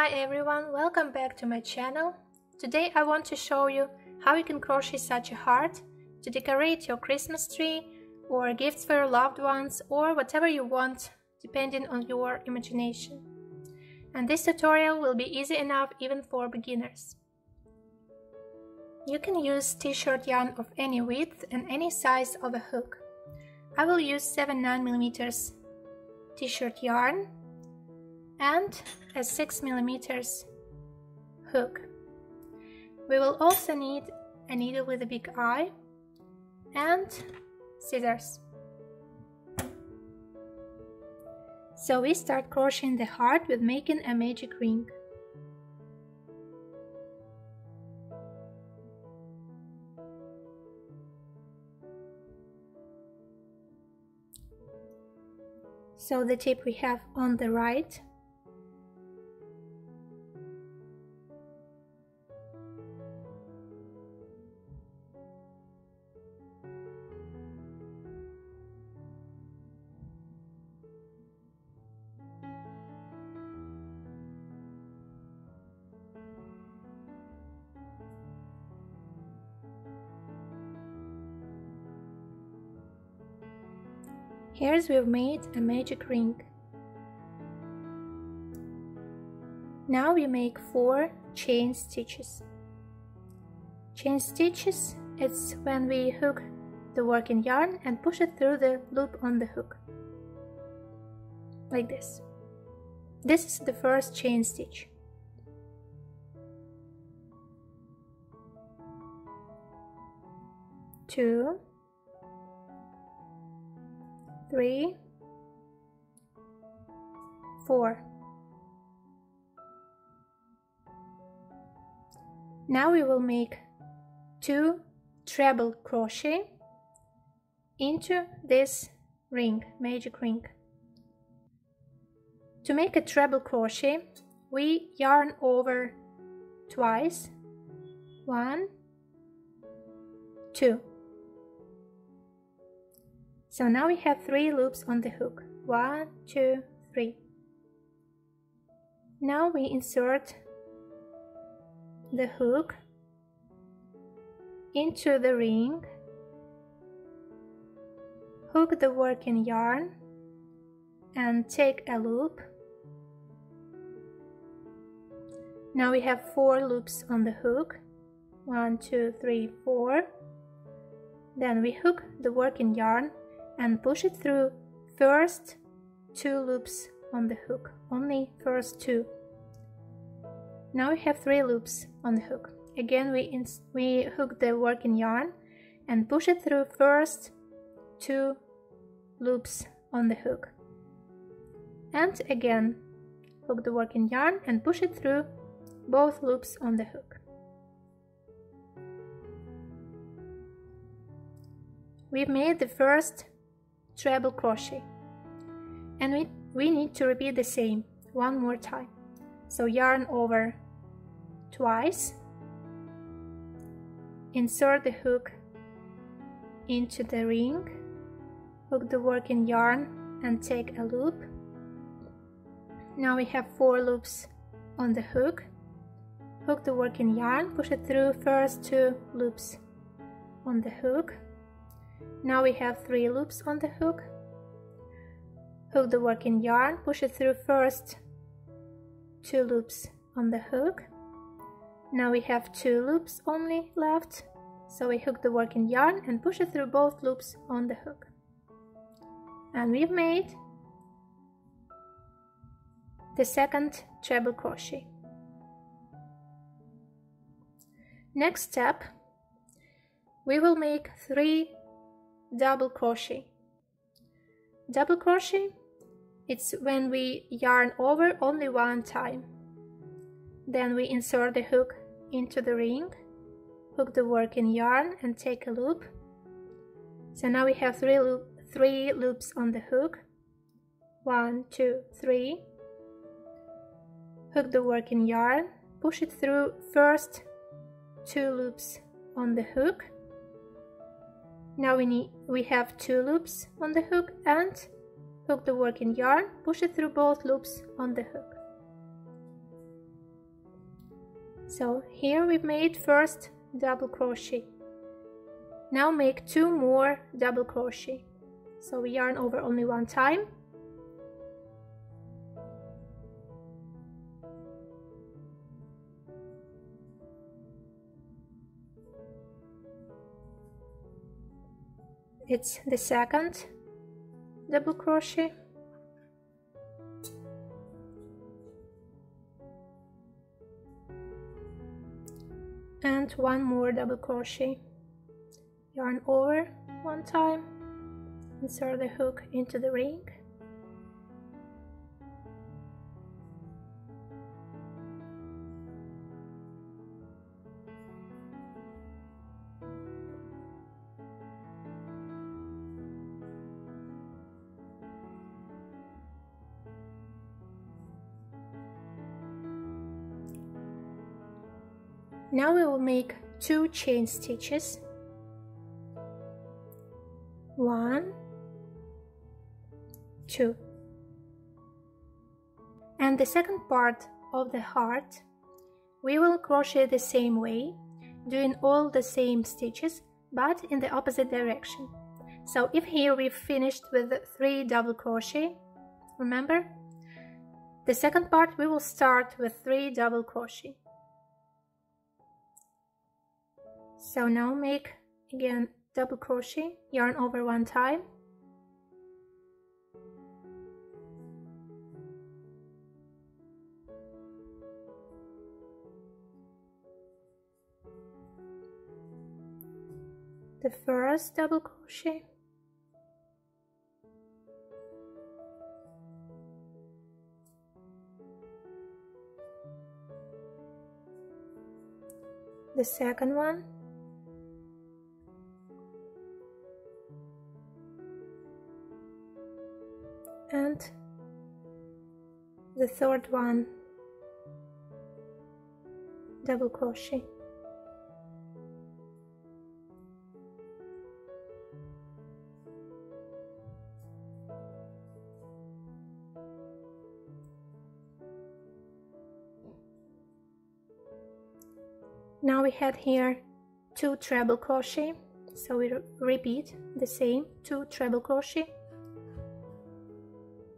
Hi everyone, welcome back to my channel. Today I want to show you how you can crochet such a heart to decorate your Christmas tree or gifts for your loved ones or whatever you want depending on your imagination. And this tutorial will be easy enough even for beginners. You can use t-shirt yarn of any width and any size of a hook. I will use 7-9mm t-shirt yarn and a 6mm hook. We will also need a needle with a big eye and scissors. So we start crocheting the heart with making a magic ring. So the tip we have on the right. Here we've made a magic ring. Now we make 4 chain stitches. Chain stitches, it's when we hook the working yarn and push it through the loop on the hook. Like this. This is the first chain stitch. Two, 3, 4. Now we will make 2 treble crochet into this ring, magic ring. To make a treble crochet, we yarn over twice. 1, 2. So now we have 3 loops on the hook. 1, 2, 3. Now we insert the hook into the ring, hook the working yarn and take a loop. Now we have 4 loops on the hook. 1, 2, 3, 4. Then we hook the working yarn and push it through first 2 loops on the hook, only first 2. Now we have 3 loops on the hook. Again we hook the working yarn and push it through first 2 loops on the hook. And again hook the working yarn and push it through both loops on the hook. We've made the first treble crochet and we need to repeat the same one more time. So yarn over twice, insert the hook into the ring, hook the working yarn and take a loop. Now we have 4 loops on the hook, hook the working yarn, push it through first 2 loops on the hook. Now we have 3 loops on the hook, hook the working yarn, push it through first 2 loops on the hook. Now we have 2 loops only left, so we hook the working yarn and push it through both loops on the hook. And we've made the second treble crochet. Next step, we will make 3 double crochet. Double crochet, it's when we yarn over only one time. Then we insert the hook into the ring, hook the working yarn and take a loop. So now we have 3 loops on the hook. 1, 2, 3. Hook the working yarn, push it through first 2 loops on the hook. Now we have 2 loops on the hook and hook the working yarn, push it through both loops on the hook. So here we've made first double crochet. Now make 2 more double crochet. So we yarn over only one time. It's the second double crochet. And 1 more double crochet. Yarn over one time, insert the hook into the ring. Now we will make 2 chain stitches. 1, 2. And the second part of the heart we will crochet the same way, doing all the same stitches but in the opposite direction. So if here we've finished with 3 double crochet, remember, the second part we will start with 3 double crochet. So now make again double crochet, yarn over one time, the first double crochet, the second one, and the third one double crochet. Now we had here 2 treble crochet, so we repeat the same 2 treble crochet.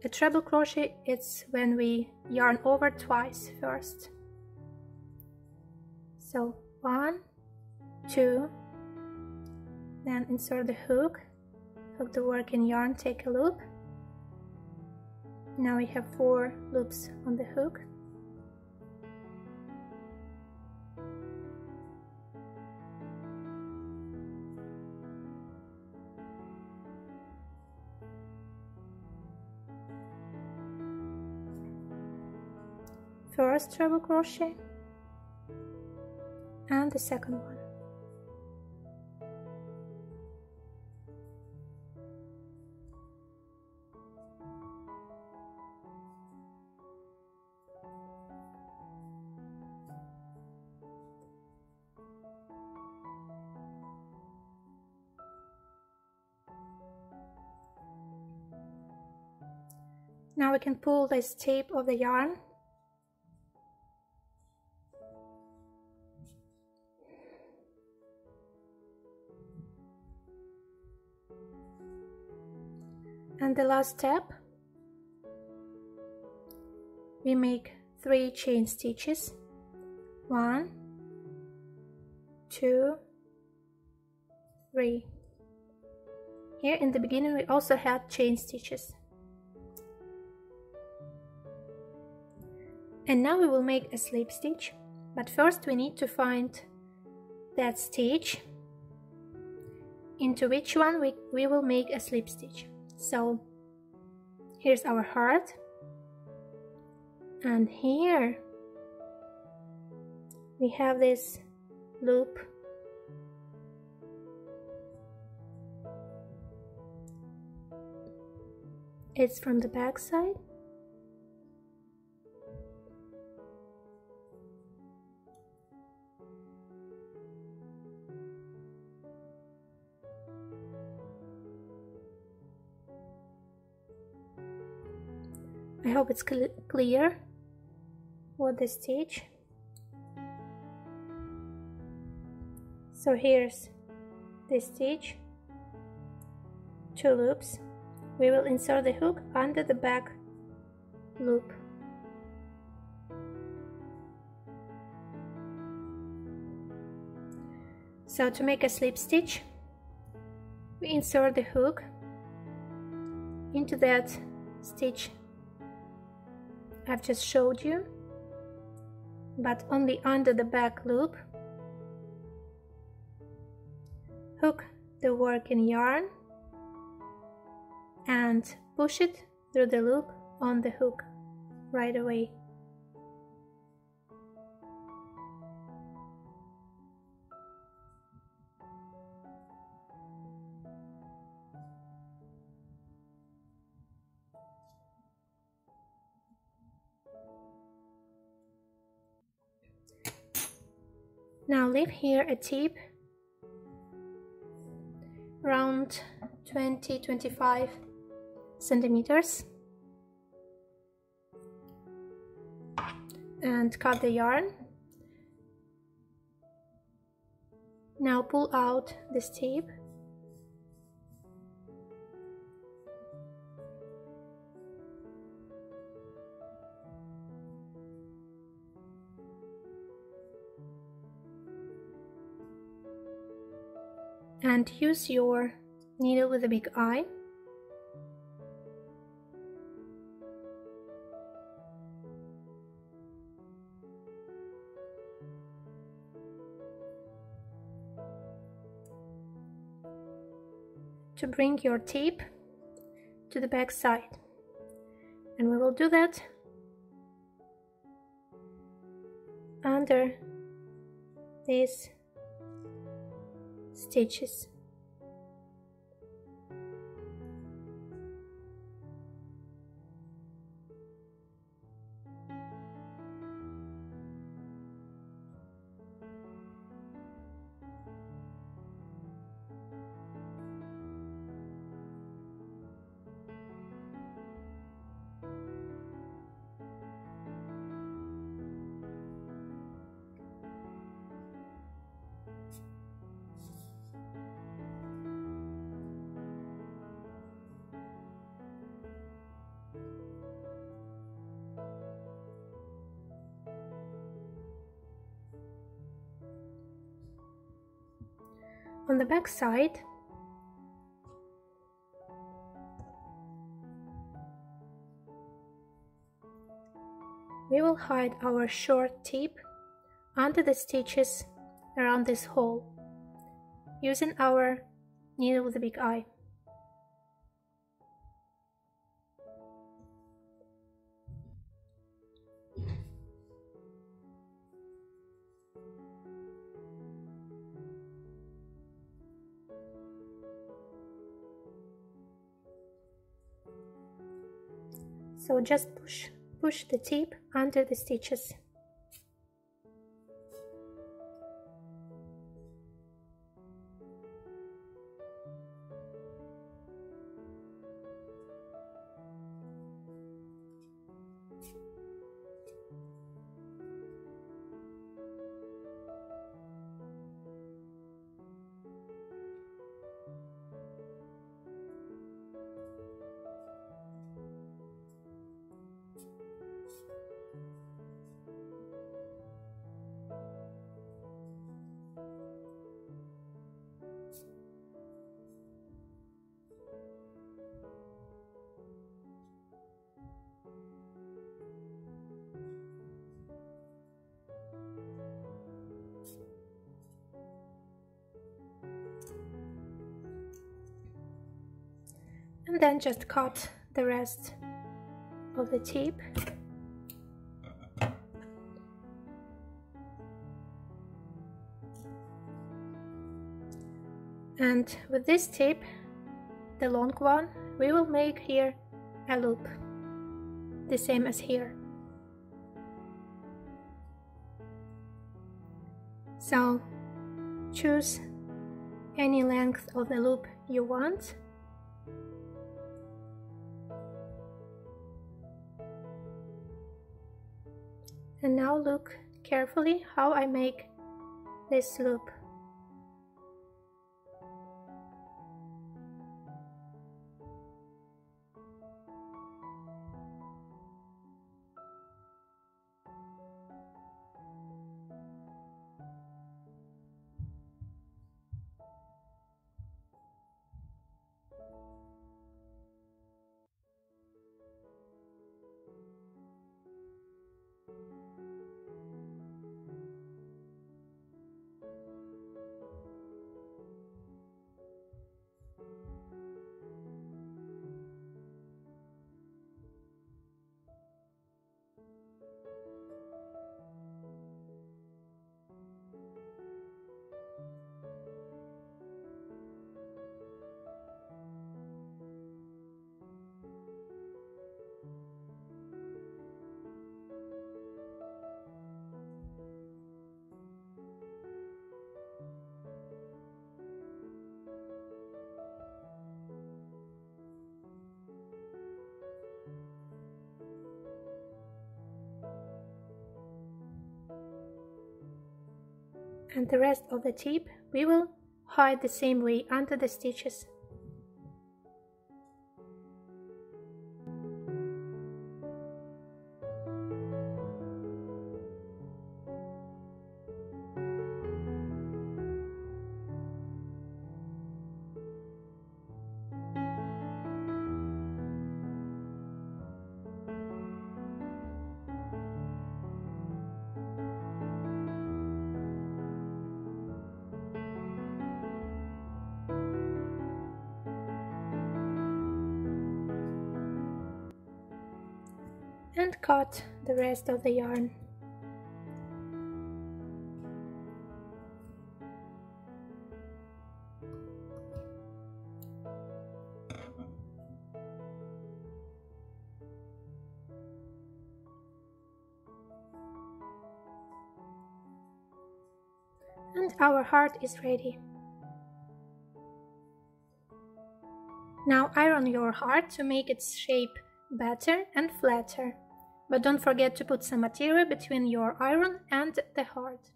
A treble crochet, it's when we yarn over twice first. So 1, 2, then insert the hook, hook the work in yarn, take a loop. Now we have 4 loops on the hook. First treble crochet and the second one. Now we can pull this tape of the yarn. And the last step, we make 3 chain stitches. 1, 2, 3. Here in the beginning we also had chain stitches. And now we will make a slip stitch, but first we need to find that stitch into which one we will make a slip stitch. So here's our heart, and here we have this loop. It's from the back side. I hope it's clear what the stitch. So here's the stitch, 2 loops. We will insert the hook under the back loop. So to make a slip stitch, we insert the hook into that stitch I've just showed you, but only under the back loop. Hook the working yarn and push it through the loop on the hook right away. Now leave here a tip around 20-25 centimeters and cut the yarn. Now pull out this tip and use your needle with a big eye to bring your tip to the back side, and we will do that under these stitches. On the back side, we will hide our short tip under the stitches around this hole using our needle with a big eye. So just push the tip under the stitches. And then just cut the rest of the tip. And with this tip, the long one, we will make here a loop, the same as here. So choose any length of the loop you want. And now look carefully how I make this loop. And the rest of the tip we will hide the same way under the stitches. And cut the rest of the yarn. And our heart is ready. Now iron your heart to make its shape better and flatter. But don't forget to put some material between your iron and the heart.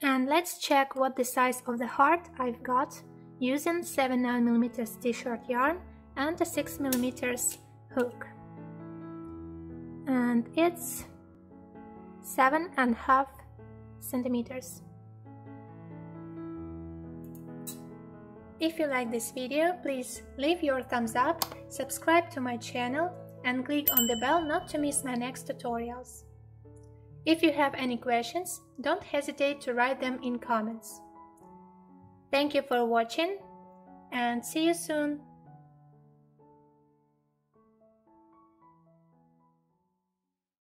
And let's check what the size of the heart I've got using 7/9mm T-shirt yarn and a 6mm hook. And it's 7.5 centimeters. If you like this video, please leave your thumbs up, subscribe to my channel, and click on the bell not to miss my next tutorials. If you have any questions, don't hesitate to write them in comments. Thank you for watching, and see you soon!